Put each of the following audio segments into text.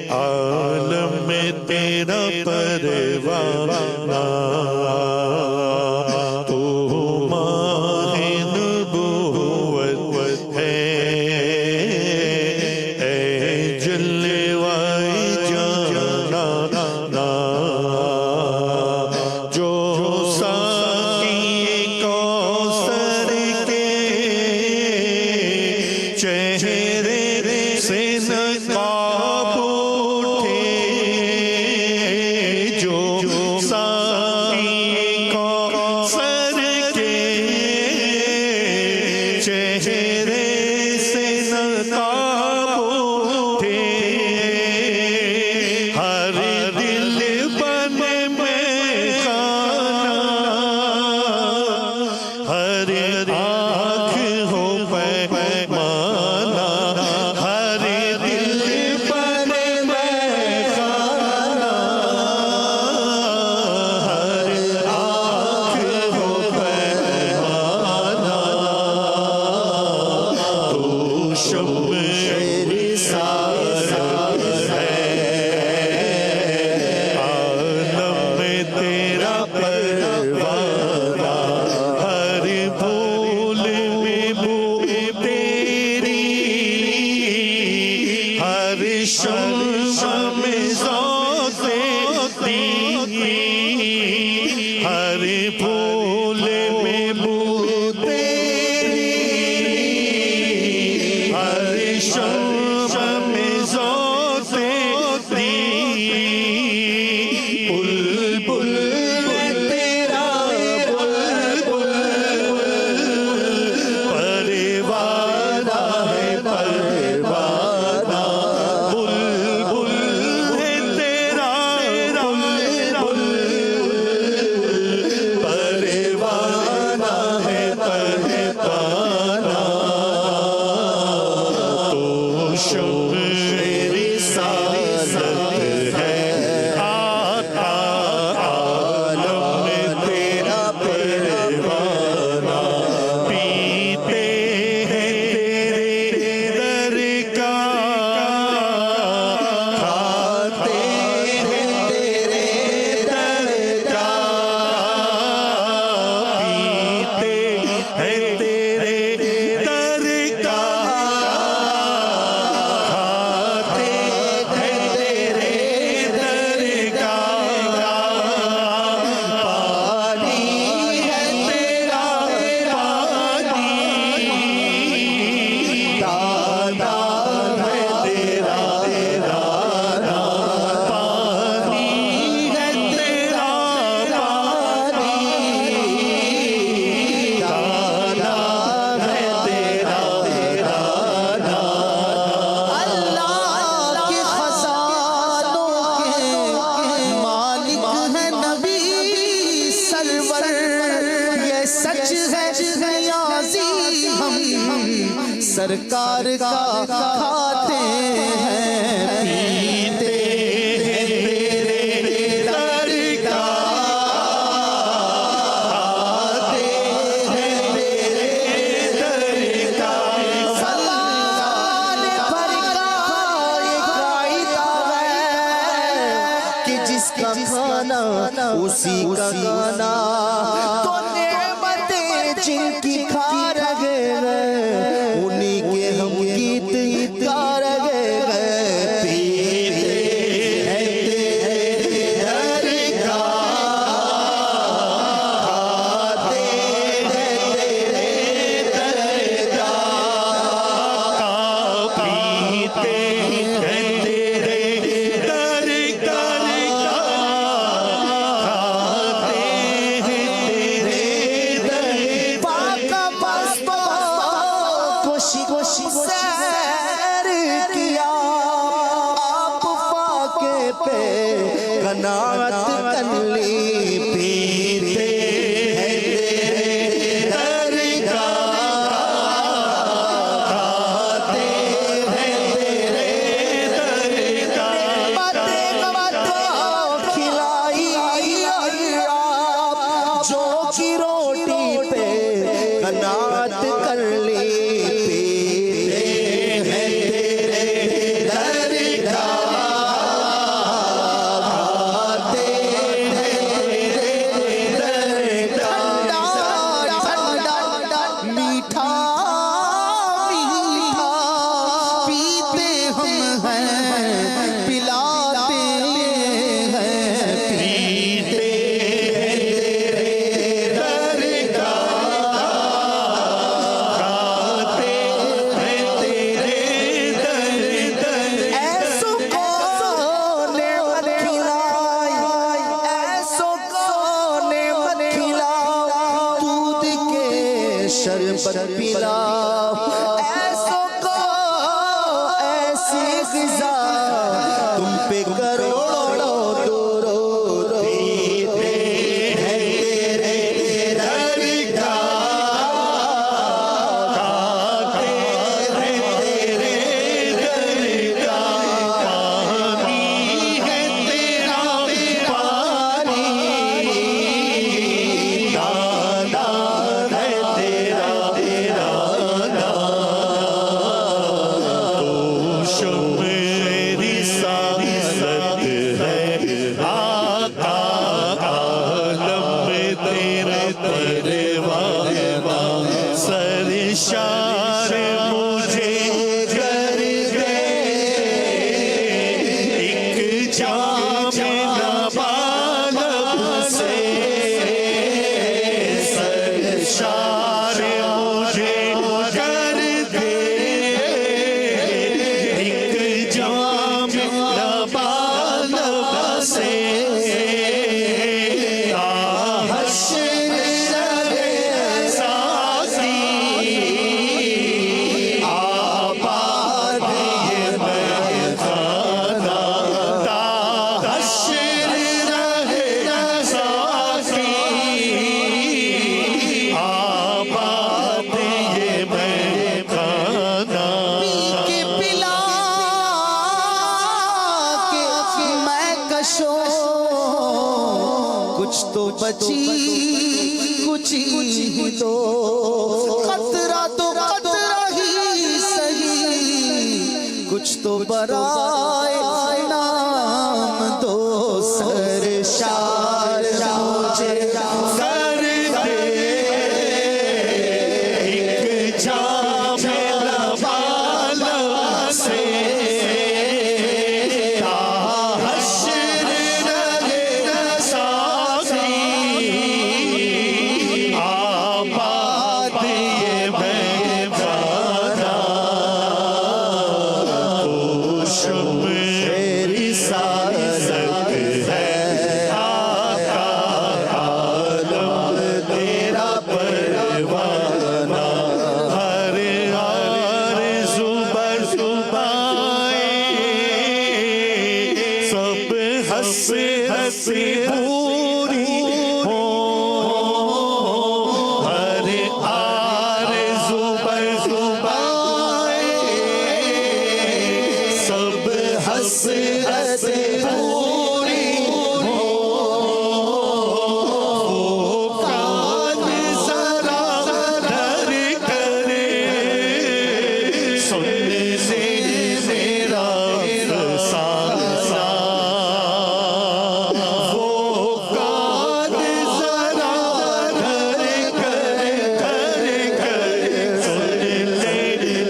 عالم میں تیرا پروانہ تو ماہ نبوت ہے، اے جلوۂ جانانا جو ساقی کوثر کے چہرے سے نقاب اٹھے، جو ساقی کوثر کے چہرے سے نقاب اٹھے، ہر دل بنے میں خانہ، ہر آنکھ ہو پیمانہ، ہر دل بنے میں خانہ، ہر آنکھ ہو پیمانہ، تو شمع رسالت ہے، عالم میں تیرا پروانہ، ہر پھول میں بو تیری، ہر شمع میں ذوق تیری، ہر پھول میں بو تیری، ہر شمع میں ذوق تیری، بلبل ہے تیرا بلبل، پروانہ ہے پروانہ، بلبل ہے تیرا بلبل، پروانہ ہے پروانہ، تو شمع رسالت ہے، آقا عالم میں تیرا پروانہ، پیتے ہیں تیرے در کا، کھاتے ہیں تیرے در کا، پیتے ہیں تیرے در کا، کھاتے ہیں تیرے در کا، پانی ہے تیرا پانی، دانا ہے تیرا دانا، پانی ہے تیرا پانی، دانا ہے تیرا دانا، اللہ کے خزانوں کے مالک ہے نبی سرور، یہ سچ ہے نیازی ہم سرکار کا کھاتے ہیں پیتے ہیں تیرے در کا، آتے ہیں تیرے در کا، سلام پر کا ایک قاعدہ ہے کہ جس کا کھانا اسی کا گانا، تو نعمتیں جن کی کھا رہے ہیں انہی کے ہم گیت گا رہے ہیں، پیتے ہیں تیرے در کا، کھاتے ہیں تیرے در کا، پیتے ہیں تیرے در کا، کھاتے ہیں تیرے در کا، پاک مصطفیٰ کو سیر کیا، آپ فاقے پہ قناعت کر لی، پیتے ہیں تیرے در کا، کھاتے ہیں تیرے در کا، نعمت کھلائی آپ جو کی روٹی پہ قناعت کر لی، پیتے ہیں تیرے غذا تم پہ کروڑوں درود پیتے ہیں تیرے در کا کھاتے ہیں تیرے در کا پانی ہے تیرا پانی دانا ہے تیرا دانا تو شمع رسالت ہے آقا عالم میں تیرا پروانہ سرشار مجھے کر دے ایک جام لبالب سے سرشار مجھے کر دے ایک جام لبالب سے تا حشر رہے ساقی آباد یہ مہمانہ تا حشر رہے ساقی آباد یہ مہمانہ کے پلا کے میں کشو کچھ تو بچی کچھ ہی دو قطرہ تو قطرہ ہی صحیح کچھ تو برائے نام دو سرشار مجھے کر دے ایک جام لبالب سے تا حشر رہے ساقی آباد یہ مہمانہ تو شمع رسالت ہے آقا عالم تیرا پروانہ ہر آرزو برآئے سب ہنس ہنس پوری ہو ہر آرزو برآئے سب ہنس ہنس پوری ہو کان ذرا در کرے سن لے میرا افسانہ وہ کان ذرا در کرے سن لے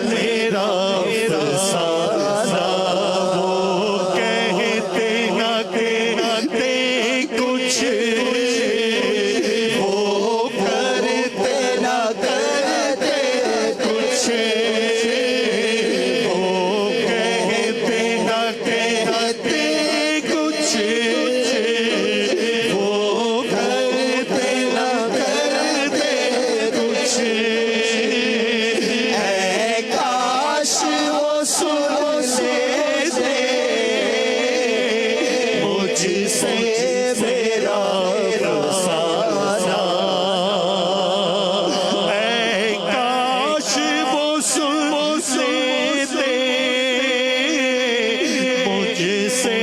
میرا افسانہ وہ کہتے نہ کہتے کچھ وہ کرتے نہ کرتے کچھ وہ کہتے نہ کہتے کچھ وہ کرتے نہ کرتے کچھ اے کاش وہ سن لیتے مجھ سے میرا افسانہ اے کاش وہ سن لیتے مجھ سے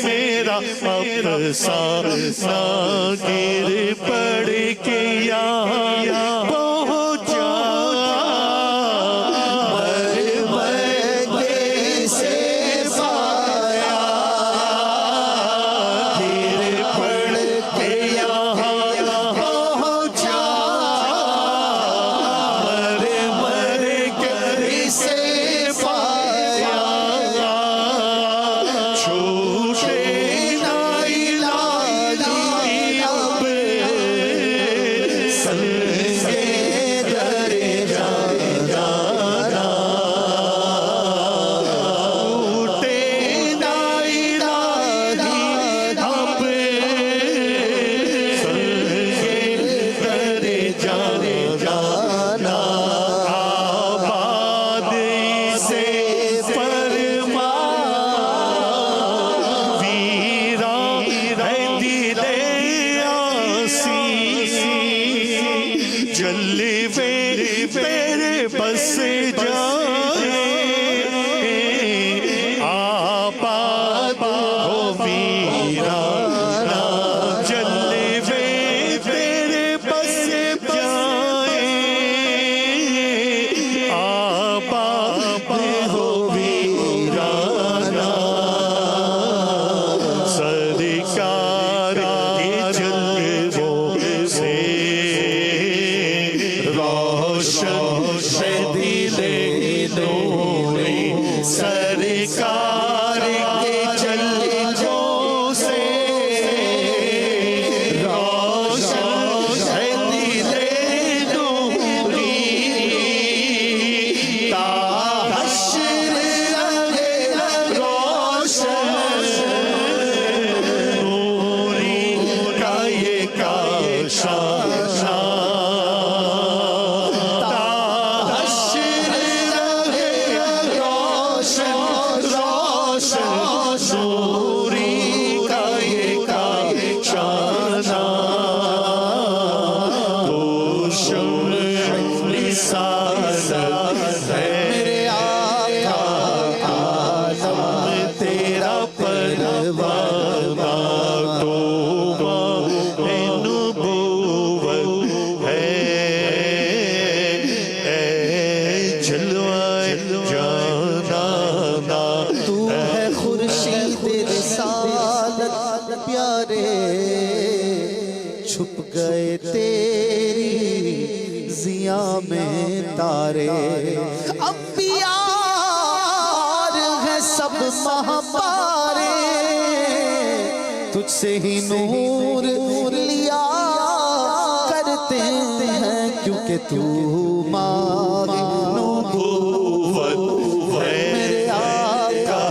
میرا افسانہ گر پڑ کے یہاں پہنچا مر کے سے پایا گر پڑ کے یہاں پہنچا مر کے سے پایا چھوٹے نہ علاج اب سنگے پیارے چھپ گئے تیری ضیا میں تارے انبیاء ہیں سب مہپارے تجھ سے ہی نور لیا کرتے ہیں کیونکہ تو ماہ نبوت میرے آقا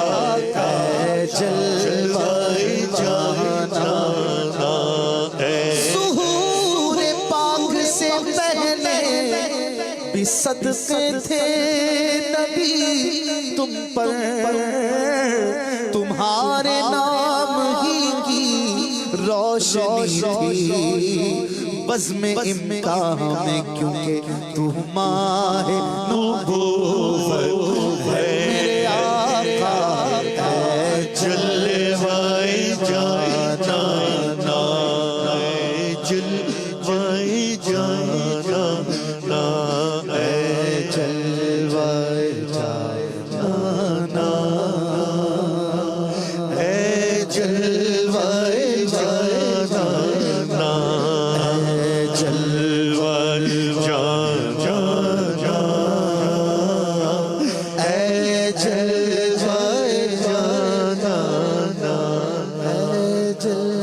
ہے جلوہ جانا ظہور پاک سے پہلے بھی صدقے تھے نبی تم پر تمہارے نام ہی کی روشنی تھی بزم امکان میں کیونکہ تو ماہ نبوت میرے آقا ہے جلوہ جانا جلوہ جانا جلوہ جانا اے جلوہ جانا جلوہ جانا اے جلوہ جانا اے جلوہ